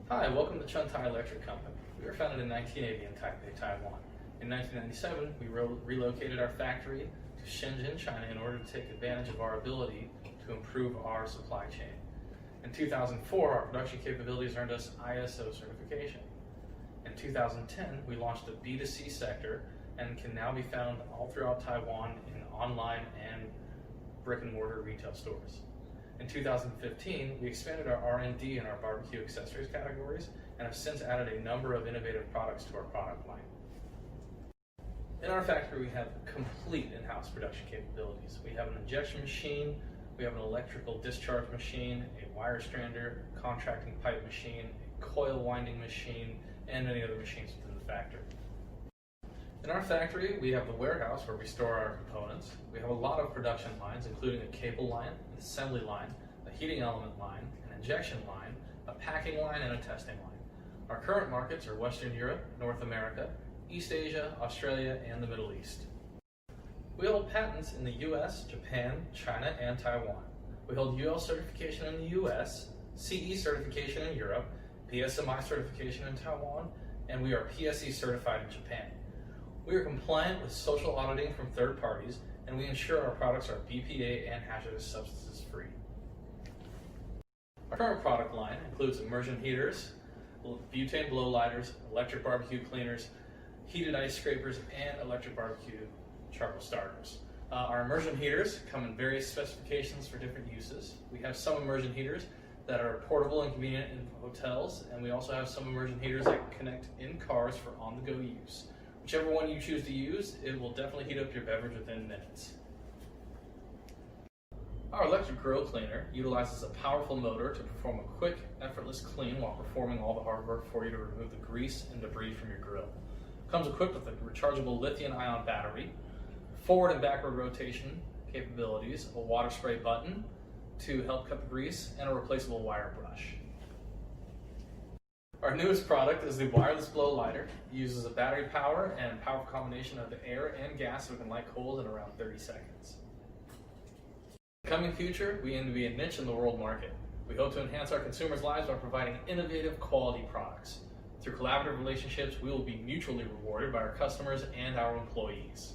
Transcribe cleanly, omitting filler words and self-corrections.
Hi, welcome to Chun Tai Electric Co. We were founded in 1980 in Taipei, Taiwan. In 1997, we relocated our factory to Shenzhen, China in order to take advantage of our ability to improve our supply chain. In 2004, our production capabilities earned us ISO certification. In 2010, we launched the B2C sector and can now be found all throughout Taiwan in online and brick-and-mortar retail stores. In 2015, we expanded our R&D in our barbecue accessories categories and have since added a number of innovative products to our product line. In our factory, we have complete in-house production capabilities. We have an injection machine, we have an electrical discharge machine, a wire strander, contracting pipe machine, a coil winding machine, and many other machines within the factory. In our factory, we have the warehouse where we store our components. We have a lot of production lines, including a cable line, an assembly line, a heating element line, an injection line, a packing line, and a testing line. Our current markets are Western Europe, North America, East Asia, Australia, and the Middle East. We hold patents in the US, Japan, China, and Taiwan. We hold UL certification in the US, CE certification in Europe, BSMI certification in Taiwan, and we are PSE certified in Japan. We are compliant with social auditing from third parties, and we ensure our products are BPA and hazardous substances free. Our current product line includes immersion heaters, butane blow lighters, electric barbecue cleaners, heated ice scrapers, and electric barbecue charcoal starters. Our immersion heaters come in various specifications for different uses. We have some immersion heaters that are portable and convenient in hotels, and we also have some immersion heaters that connect in cars for on-the-go use. Whichever one you choose to use, it will definitely heat up your beverage within minutes. Our electric grill cleaner utilizes a powerful motor to perform a quick, effortless clean while performing all the hard work for you to remove the grease and debris from your grill. It comes equipped with a rechargeable lithium-ion battery, forward and backward rotation capabilities, a water spray button to help cut the grease, and a replaceable wire brush. Our newest product is the wireless blow lighter. It uses a battery power and powerful combination of the air and gas so we can light coals in around 30 seconds. In the coming future, we aim to be a niche in the world market. We hope to enhance our consumers' lives by providing innovative quality products. Through collaborative relationships, we will be mutually rewarded by our customers and our employees.